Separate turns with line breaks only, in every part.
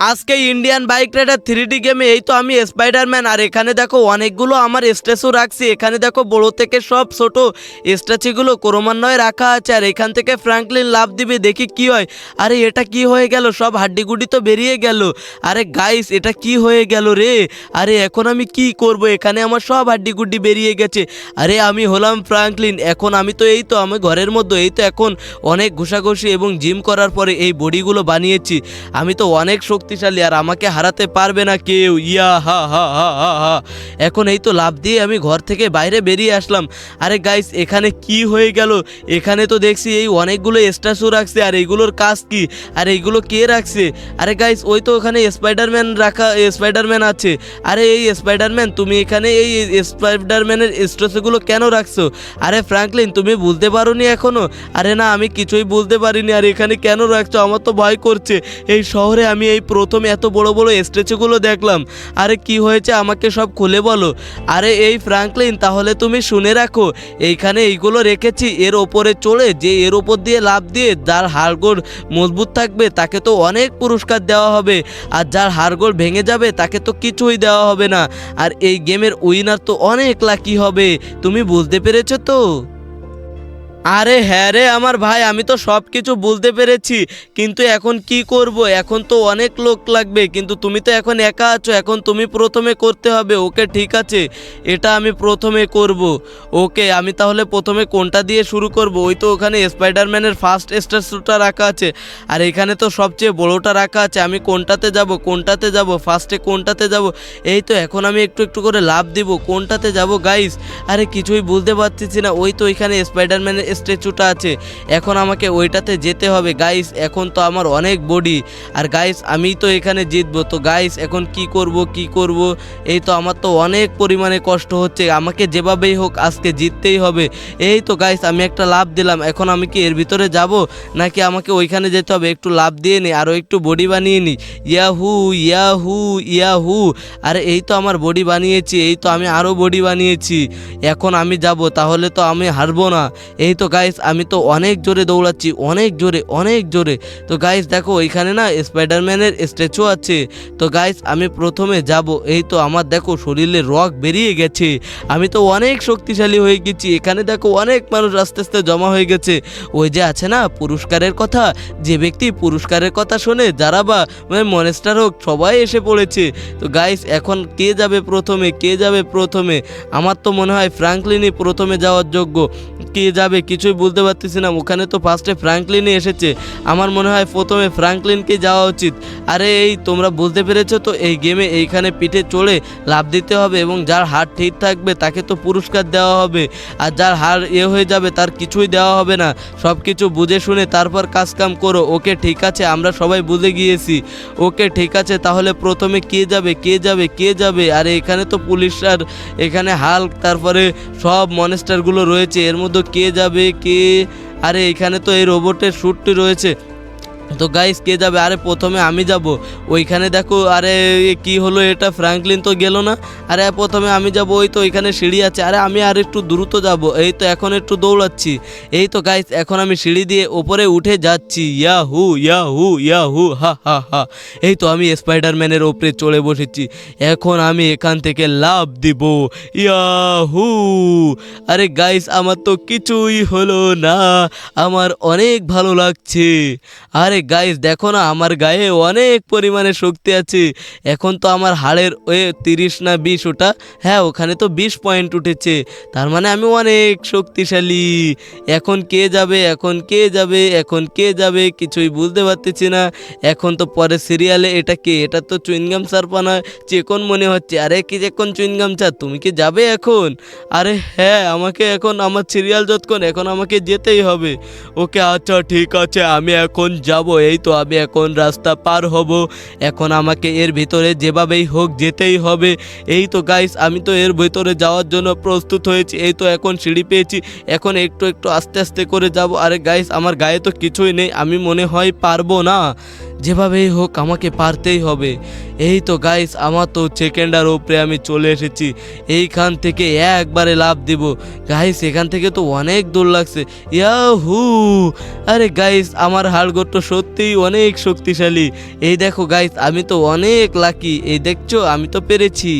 আজকে Indian bike rider 3D গেমে এই তো আমি স্পাইডারম্যান। আর এখানে দেখো অনেকগুলো আমার স্ট্যাচু রাখছি। এখানে দেখো বড় থেকে সব ছোট স্ট্যাচুগুলো ক্রমান্বয়ে রাখা আছে। আর এখান থেকে ফ্র্যাঙ্কলিন লাফ দিবে, দেখি কি হয়। আরে এটা কি হয়ে গেল, সব হাড্ডিগুডি তো বেরিয়ে গেল। আরে গাইস এটা কি হয়ে গেল রে। আরে এখন আমি কি করব, এখানে আমার সব হাড্ডিগুডি বেরিয়ে গেছে। আরে আমি হলাম ফ্র্যাঙ্কলিন। এখন আমি তো এই তো আমি ঘরের মধ্যে এই তো এখন অনেক ঘষাঘষি এবং জিম করার পরে এই বডিগুলো বানিয়েছি। আমি তো অনেক শক্তিশালী, আর আমাকে হারাতে পারবে না কেউ। ইয়া হা হা হা হা হা। এখন এই তো লাফ দিয়ে আমি ঘর থেকে বাইরে বেরিয়ে আসলাম। আরে গাইস এখানে কি হয়ে গেল, এখানে তো দেখছি এই অনেকগুলো স্ট্যাচু রাখছে। আর এইগুলোর কাজ কি, আর এইগুলো কে রাখছে? আরে গাইস ওই তো ওখানে স্পাইডারম্যান রাখা, স্পাইডারম্যান আছে। আরে এই স্পাইডারম্যান তুমি এখানে এই স্পাইডারম্যানের স্ট্যাচুগুলো কেন রাখছো? আরে ফ্র্যাঙ্কলিন তুমি বুঝতে পারোনি এখনো? আরে না আমি কিছুই বুঝতে পারিনি। আর এখানে কেন রাখছো, আমার তো ভয় করছে। এই শহরে আমি এই প্রথম এত বড় বড় স্ট্যাচুগুলো দেখলাম। আরে কি হয়েছে আমাকে সব খুলে বলো। আরে এই ফ্র্যাঙ্কলিন তাহলে তুমি শুনে রাখো, এইখানে এইগুলো রেখেছি, এর ওপরে চড়ে যে এর ওপর দিয়ে লাফ দিয়ে যার হাড়গোড় মজবুত থাকবে তাকে তো অনেক পুরস্কার দেওয়া হবে। আর যার হাড়গোড় ভেঙে যাবে তাকে তো কিছুই দেওয়া হবে না। আর এই গেমের উইনার তো অনেক লাকি হবে। তুমি বুঝতে পেরেছো তো? আরে হ্যাঁ রে আমার ভাই, আমি তো সব কিছু বুঝতে পেরেছি, কিন্তু এখন কি করব? এখন তো অনেক লোক লাগবে, কিন্তু তুমি তো এখন একা আছো, এখন তুমি প্রথমে করতে হবে। ওকে ঠিক আছে, এটা আমি প্রথমে করব। ওকে আমি তাহলে প্রথমে কোনটা দিয়ে শুরু করব? ওই তো ওখানে স্পাইডারম্যানের ফার্স্ট স্ট্যাচুটা রাখা আছে, আর এখানে তো সবচেয়ে বড়টা রাখা আছে। আমি কোনটাতে যাব, কোনটাতে যাব, ফার্স্টে কোনটাতে যাব? এই তো এখন আমি একটু একটু করে লাফ দিব, কোনটাতে যাব গাইস? আরে কিছুই বুঝতে পারতেছি না। ওই তো এখানে স্পাইডারম্যানের স্ট্যাচুটা আছে, এখন আমাকে ওইটাতে যেতে হবে গাইস। এখন তো আমার অনেক বডি, আর গাইস আমি তো এখানে জিতবো। তো গাইস এখন কি করব কি করব? এই তো আমার তো অনেক পরিমাণে কষ্ট হচ্ছে, আমাকে যেভাবেই হোক আজকে জিততেই হবে। এই তো গাইস আমি একটা লাফ দিলাম, এখন আমি কি এর ভিতরে যাব নাকি আমাকে ওইখানে যেতে হবে? একটু লাফ দিয়ে নিই, আরও একটু বডি বানিয়ে নিই। Yahoo Yahoo Yahoo. আরে এই তো আমার বডি বানিয়েছি, এই তো আমি আরও বডি বানিয়েছি। এখন আমি যাব, তাহলে তো আমি হারবো না। এই তো গাইস আমি তো অনেক জোরে দৌড়াচ্ছি, অনেক জোরে অনেক জোরে। তো গাইস দেখো ওইখানে না স্পাইডারম্যানের স্ট্যাচু আছে। তো গাইস আমি প্রথমে যাব। এই তো আমার দেখো শরীরে রক বেরিয়ে গেছে, আমি তো অনেক শক্তিশালী হয়ে গেছি। এখানে দেখো অনেক মানুষ আস্তে আস্তে জমা হয়ে গেছে। ওই যে আছে না পুরস্কারের কথা, যে ব্যক্তি পুরস্কারের কথা শোনে, যারা বা মনস্টার হোক সবাই এসে পড়েছে। তো গাইস এখন কে যাবে প্রথমে, কে যাবে প্রথমে? আমার তো মনে হয় ফ্র্যাঙ্কলিনই প্রথমে যাওয়ার যোগ্য। কে যাবে কিছুই বুঝতে পারতেছি না। ওখানে তো ফার্স্টে ফ্র্যাঙ্কলিনই এসেছে, আমার মনে হয় প্রথমে ফ্র্যাঙ্কলিনকে যাওয়া উচিত। আরে এই তোমরা বুঝতে পেরেছো তো, এই গেমে এইখানে পিঠে চড়ে লাফ দিতে হবে, এবং যার হাড় ঠিক থাকবে তাকে তো পুরস্কার দেওয়া হবে। আর যার হাড় হয়ে যাবে তার কিছুই দেওয়া হবে না। সব কিছু বুঝে শুনে তারপর কাজ কাম করো। ওকে ঠিক আছে, আমরা সবাই বুঝে গিয়েছি। ওকে ঠিক আছে, তাহলে প্রথমে কে যাবে কে যাবে কে যাবে? আরে এখানে তো পুলিশ, আর এখানে হাল্ক, তারপরে সব মনস্টারগুলো রয়েছে, এর মধ্যে কে যাবে কে? আরে এখানে তো এই রোবটের শ্যুটটি রয়েছে। তো গাইস কে যাবে? আরে প্রথমে আমি যাব। ওইখানে দেখো, আরে কি হলো এটা, ফ্র্যাঙ্কলিন তো গেল না। আরে প্রথমে আমি যাব, ওই তো ওইখানে সিঁড়ি আছে। আরে আমি আর একটু দ্রুত যাব, এই তো এখন একটু দৌড়াচ্ছি। এই তো গাইস এখন আমি সিঁড়ি দিয়ে ওপরে উঠে যাচ্ছি। ইয়াহু ইয়াহু ইয়াহু হা হা হা। এই তো আমি স্পাইডারম্যানের ওপরে চড়ে বসেছি, এখন আমি এখান থেকে লাফ দিব। ইয়াহু। আরে গাইস আমার তো কিছুই হলো না, আমার অনেক ভালো লাগছে। আরে গাইস দেখো না, আমার গায়ে অনেক পরিমাণে শক্তি আছে। এখন তো আমার হাড়ের ওই 30 না 20, ওটা হ্যাঁ ওখানে তো 20 পয়েন্ট উঠেছে, তার মানে আমি অনেক শক্তিশালী। এখন কে যাবে, এখন কে যাবে, এখন কে যাবে কিছুই বুঝতে পারতেছি না। এখন তো পরে সিরিয়ালে এটা কে, এটা তো চুইনগাম সারপা নয়, চেকন মনে হচ্ছে। আরে কি চেকন চুইনগাম স্যার, তুমি কি যাবে এখন? আরে হ্যাঁ আমাকে এখন আমার সিরিয়াল যতক্ষণ, এখন আমাকে যেতেই হবে। ওকে আচ্ছা ঠিক আছে, আমি এখন যাব। এই তো আমি এখন রাস্তা পার হব, এখন আমাকে এর ভিতরে যেভাবেই হোক যেতেই হবে। এই তো গাইস আমি তো এর ভিতরে যাওয়ার জন্য প্রস্তুত হয়েছি। এই তো এখন সিঁড়ি পেয়েছি, এখন একটু একটু আস্তে আস্তে করে যাব। আরে গাইস আমার গায়ে তো কিছুই নেই, আমি মনে হয় পারবো না, যেভাবেই হোক আমাকে পারতেই হবে। এই তো গাইস আমার তো সেকেন্ডার উপরে আমি চলে এসেছি, এইখান থেকে একবারে লাফ দিব। গাইস এখান থেকে তো অনেক দূর লাগছে। ইয়াহু। আরে গাইস আমার হাড়গোড় তো সত্যিই অনেক শক্তিশালী। এই দেখো গাইস, আমি তো অনেক লাকি। এই দেখছো, আমি তো পেরেছি।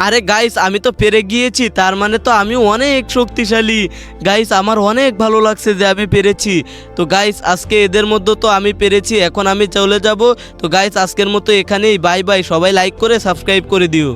আরে গাইস, আমি তো পেরে গিয়েছি, তার মানে তো আমি অনেক শক্তিশালী। গাইস, আমার অনেক ভালো লাগছে যে আমি পেরেছি। তো গাইস, আজকে এদের মধ্যে তো আমি পেরেছি, এখন আমি চলে যাব। তো গাইস, আজকের মতো এখানেই, বাই বাই। সবাই লাইক করে সাবস্ক্রাইব করে দিও।